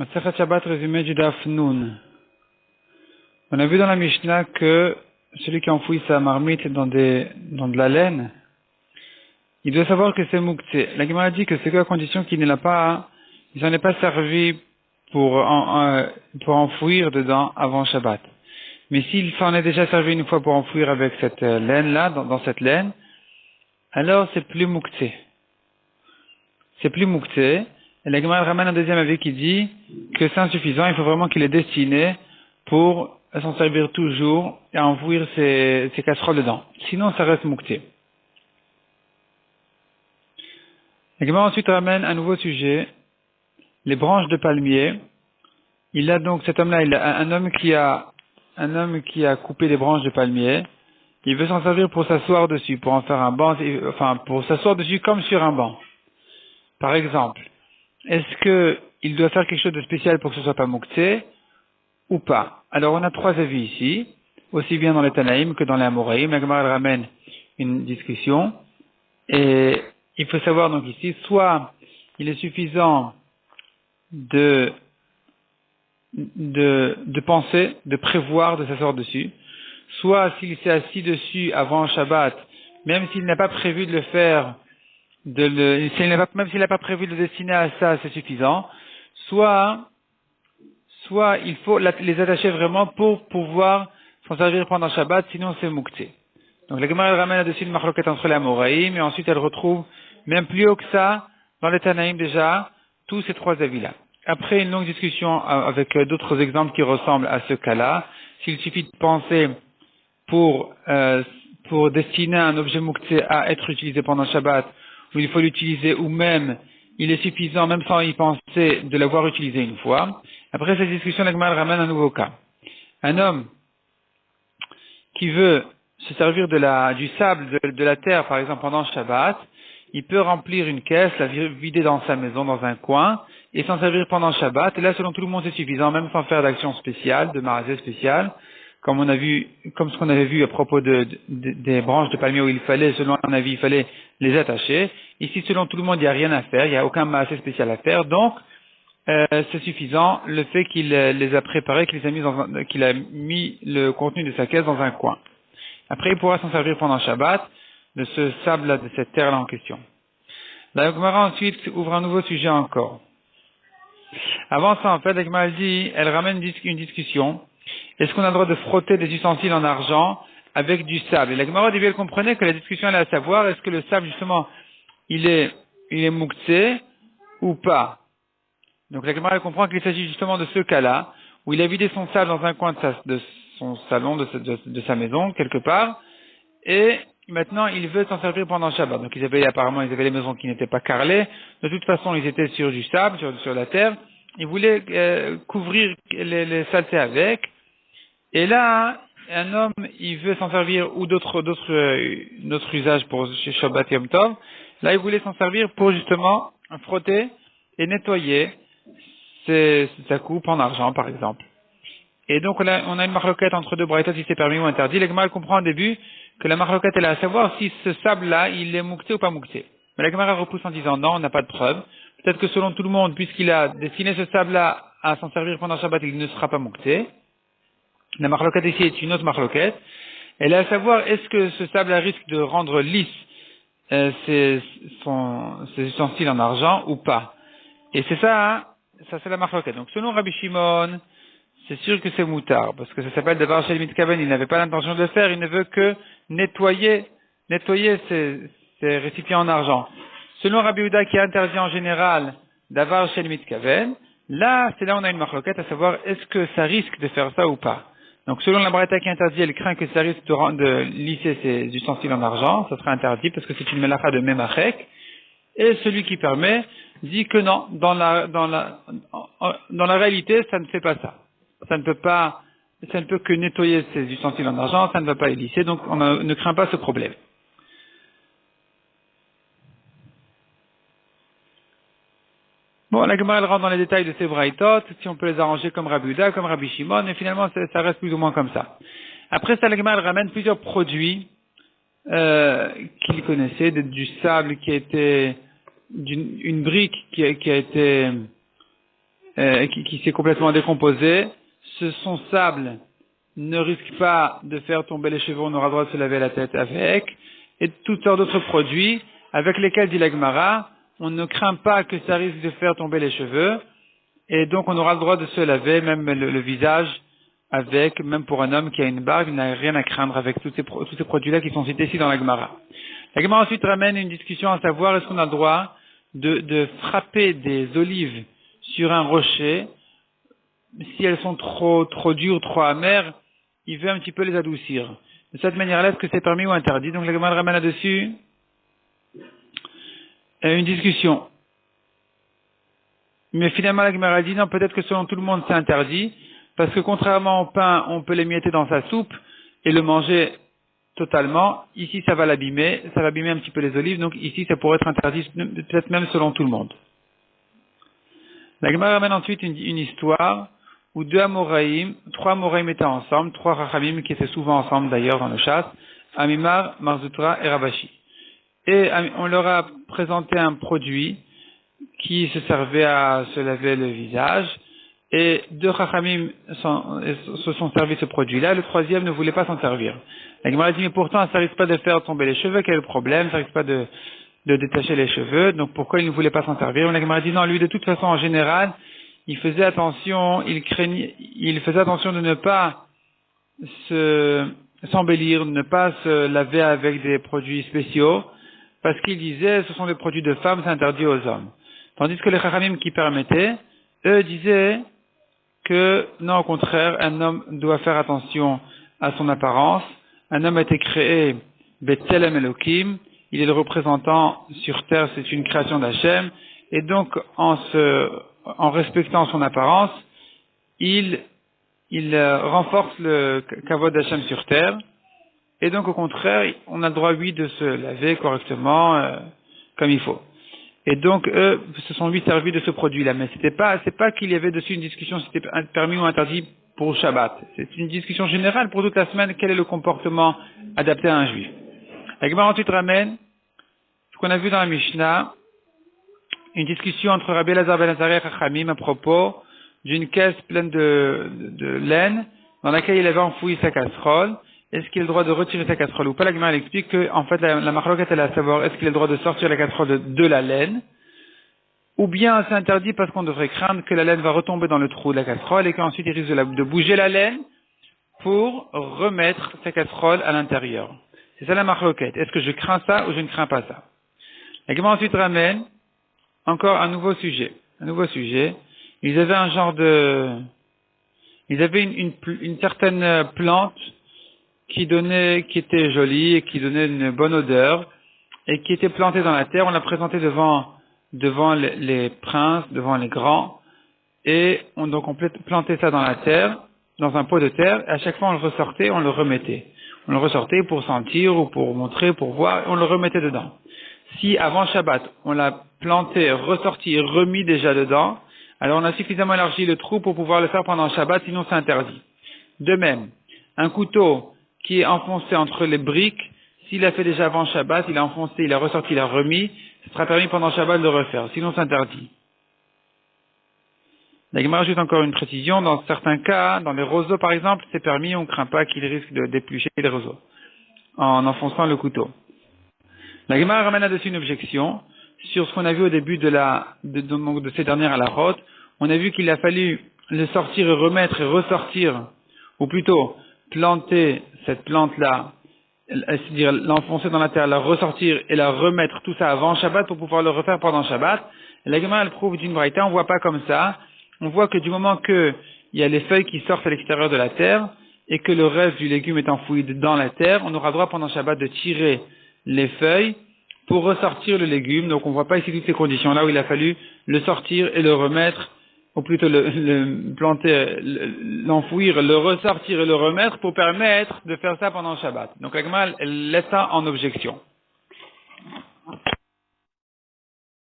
Masechet Shabbat résumé du Daf Nun. On a vu dans la Mishnah que celui qui enfouit sa marmite dans de la laine, il doit savoir que c'est Mouktsé. La Gemara dit que c'est que à condition qu'il ne l'a pas, il s'en est pas servi pour enfouir dedans avant Shabbat. Mais s'il s'en est déjà servi une fois pour enfouir avec cette laine-là, dans cette laine, alors c'est plus Mouktsé. C'est plus Mouktsé. Et la Gemara ramène un deuxième avis qui dit que c'est insuffisant, il faut vraiment qu'il est destiné pour s'en servir toujours et enfouir ses casseroles dedans. Sinon, ça reste Mouktsé. La Gemara ensuite ramène un nouveau sujet, les branches de palmier. Il a donc, cet homme-là, il a un homme qui a coupé les branches de palmier. Il veut s'en servir pour s'asseoir dessus, pour en faire un banc, pour s'asseoir dessus comme sur un banc. Par exemple, est-ce que il doit faire quelque chose de spécial pour que ce soit pas Mouktsé ou pas? Alors on a trois avis ici, aussi bien dans les Tanaïm que dans les Amoraïm. La Gemara ramène une discussion et il faut savoir donc ici, soit il est suffisant de penser, de prévoir de s'asseoir dessus, soit s'il s'est assis dessus avant Shabbat, même s'il n'a pas prévu de le faire, même s'il n'a pas prévu de le destiner à ça, c'est suffisant, soit il faut les attacher vraiment pour pouvoir s'en servir pendant Shabbat, sinon c'est Mouktsé. Donc la Gemara elle ramène là-dessus une marloquette entre les Amoraïm, et ensuite elle retrouve même plus haut que ça, dans les Tanaïm déjà, tous ces trois avis-là. Après une longue discussion avec d'autres exemples qui ressemblent à ce cas-là, s'il suffit de penser pour destiner un objet Mouktsé à être utilisé pendant Shabbat, où il faut l'utiliser, ou même il est suffisant, même sans y penser, de l'avoir utilisé une fois. Après cette discussion, la Gemara ramène un nouveau cas. Un homme qui veut se servir du sable, de la terre, par exemple, pendant Shabbat, il peut remplir une caisse, la vider dans sa maison, dans un coin, et s'en servir pendant Shabbat. Et là, selon tout le monde, c'est suffisant, même sans faire d'action spéciale, de marazé spécial, comme ce qu'on avait vu à propos des branches de palmier où il fallait, selon un avis, il fallait les attacher. Ici, selon tout le monde, il n'y a rien à faire, il n'y a aucun marazé spécial à faire, donc, c'est suffisant le fait qu'il les a préparés, qu'il a mis le contenu de sa caisse dans un coin. Après, il pourra s'en servir pendant Shabbat de ce sable-là, de cette terre-là en question. La Gemara ensuite ouvre un nouveau sujet encore. Avant ça, en fait, la Gemara dit, elle ramène une discussion. Est-ce qu'on a le droit de frotter des ustensiles en argent avec du sable? Et la Gemara elle comprenait que la discussion elle est à savoir, est-ce que le sable justement, il est Mouktsé ou pas? Donc la Gemara comprend qu'il s'agit justement de ce cas-là, où il a vidé son sable dans un coin de son salon, de sa maison, quelque part, et maintenant il veut s'en servir pendant Shabbat. Donc apparemment ils avaient les maisons qui n'étaient pas carrelées, de toute façon ils étaient sur du sable, sur la terre, ils voulaient couvrir les saletés avec, et là, un homme, il veut s'en servir, ou d'autres usages pour chez Shabbat Yom Tov, là il voulait s'en servir pour justement frotter et nettoyer sa coupe en argent, par exemple. Et donc, on a une marloquette entre deux braïtas si c'est permis ou interdit. La Gemara comprend au début que la marloquette elle est à savoir si ce sable-là, il est Mouktsé ou pas Mouktsé. Mais la Gemara repousse en disant non, on n'a pas de preuve. Peut-être que selon tout le monde, puisqu'il a destiné ce sable-là à s'en servir pendant Shabbat, il ne sera pas Mouktsé. La marloquette ici est une autre marloquette. Elle est à savoir, est-ce que ce sable-là risque de rendre lisse ses ustensiles en argent ou pas. Et c'est ça c'est la marloquette. Donc selon Rabbi Shimon, c'est sûr que c'est moutard, parce que ça s'appelle Davar Shel Mitkaven, il n'avait pas l'intention de le faire, il ne veut que nettoyer ses récipients en argent. Selon Rabbi Yehuda qui a interdit en général Davar Shel Mitkaven, c'est là on a une marloquette, à savoir est-ce que ça risque de faire ça ou pas. Donc selon la braïta qui interdit, elle craint que ça risque de lisser ses ustensiles en argent, ça serait interdit parce que c'est une melacha de Memachek, et celui qui permet dit que non, dans la réalité, ça ne fait pas ça. Ça ne peut que nettoyer ses ustensiles en argent, ça ne va pas les lisser, donc on ne craint pas ce problème. Bon, la Gemara elle rentre dans les détails de ces braïtot, si on peut les arranger comme Rabbi Yehuda, comme Rabbi Shimon, et finalement ça reste plus ou moins comme ça. Après ça, la Gemara elle ramène plusieurs produits qu'il connaissait, du sable qui a été, une brique qui a été qui s'est complètement décomposé, son sable ne risque pas de faire tomber les cheveux, on aura le droit de se laver la tête avec, et toutes sortes d'autres produits avec lesquels, dit la Gemara, on ne craint pas que ça risque de faire tomber les cheveux, et donc on aura le droit de se laver même le visage avec, même pour un homme qui a une barbe, il n'a rien à craindre avec tous ces produits-là qui sont cités ici dans la Gemara. La Gemara ensuite ramène une discussion à savoir est-ce qu'on a le droit de frapper des olives sur un rocher, si elles sont trop dures, trop amères, il veut un petit peu les adoucir. De cette manière-là, est-ce que c'est permis ou interdit? Donc la Gemara ramène là-dessus une discussion. Mais finalement, la Gemara dit non, peut-être que selon tout le monde c'est interdit, parce que contrairement au pain, on peut l'émietter dans sa soupe et le manger totalement. Ici, ça va l'abîmer, ça va abîmer un petit peu les olives, donc ici, ça pourrait être interdit, peut-être même selon tout le monde. La Gemara ramène ensuite une histoire où trois Amoraïm étaient ensemble, trois Rachamim qui étaient souvent ensemble d'ailleurs dans le chasse, Amimar, Marzutra et Rabashi. Et on leur a présenté un produit qui se servait à se laver le visage, et deux Chachamim se sont servis ce produit-là, le troisième ne voulait pas s'en servir. La Gemara dit, mais pourtant, ça risque pas de faire tomber les cheveux, quel est le problème? Ça risque pas de détacher les cheveux, donc pourquoi il ne voulait pas s'en servir? La Gemara dit, non, lui, de toute façon, en général, il faisait attention, il faisait attention de ne pas s'embellir, de ne pas se laver avec des produits spéciaux, parce qu'il disait, ce sont des produits de femmes, c'est interdit aux hommes. Tandis que les Chachamim qui permettaient, eux disaient que, non, au contraire, un homme doit faire attention à son apparence. Un homme a été créé, Betzelem Elokim, il est le représentant sur terre, c'est une création d'Hachem, et donc, en respectant son apparence, il renforce le kavod d'Hachem sur terre, et donc, au contraire, on a le droit, lui, de se laver correctement, comme il faut. Et donc, eux, se sont lui servis de ce produit-là. Mais c'est pas qu'il y avait dessus une discussion, c'était permis ou interdit pour Shabbat. C'est une discussion générale pour toute la semaine, quel est le comportement adapté à un juif. La Gemara ensuite ramène ce qu'on a vu dans la Mishnah, une discussion entre Rabbi Elazar ben Azariah et Chachamim à propos d'une caisse pleine de laine dans laquelle il avait enfoui sa casserole. Est-ce qu'il a le droit de retirer sa casserole ou pas? La Gemara explique que, en fait, la marloquette, elle est à savoir, est-ce qu'il a le droit de sortir la casserole de la laine, ou bien c'est interdit parce qu'on devrait craindre que la laine va retomber dans le trou de la casserole et qu'ensuite il risque de bouger la laine pour remettre sa casserole à l'intérieur. C'est ça la marloquette. Est-ce que je crains ça ou je ne crains pas ça? La Gemara ensuite ramène encore un nouveau sujet. Ils avaient ils avaient une certaine plante qui était jolie et qui donnait une bonne odeur et qui était plantée dans la terre. On l'a présentée devant les princes, devant les grands, et on plantait ça dans la terre, dans un pot de terre, et à chaque fois on le ressortait, on le remettait. On le ressortait pour sentir ou pour montrer, pour voir, et on le remettait dedans. Si avant Shabbat, on l'a planté, ressorti et remis déjà dedans, alors on a suffisamment élargi le trou pour pouvoir le faire pendant Shabbat, sinon c'est interdit. De même, un couteau qui est enfoncé entre les briques, s'il l'a fait déjà avant Shabbat, il a enfoncé, il a ressorti, il a remis, ce sera permis pendant Shabbat de le refaire, sinon c'est interdit. La Gemara ajoute encore une précision, dans certains cas, dans les roseaux par exemple, c'est permis, on ne craint pas qu'il risque de déplucher les roseaux, en enfonçant le couteau. La Gemara ramène là-dessus une objection, sur ce qu'on a vu au début de ces dernières halakhot. On a vu qu'il a fallu le sortir et remettre et ressortir, ou plutôt, planter cette plante-là, c'est-à-dire l'enfoncer dans la terre, la ressortir et la remettre tout ça avant Shabbat pour pouvoir le refaire pendant Shabbat. Et la Gemara, elle prouve d'une braïta, on voit pas comme ça. On voit que du moment que il y a les feuilles qui sortent à l'extérieur de la terre et que le reste du légume est enfoui dans la terre, on aura droit pendant Shabbat de tirer les feuilles pour ressortir le légume. Donc on voit pas ici toutes ces conditions-là où il a fallu le sortir et le remettre, ou plutôt le planter, l'enfouir, le ressortir et le remettre pour permettre de faire ça pendant Shabbat. Donc la Gemara, elle laisse ça en objection.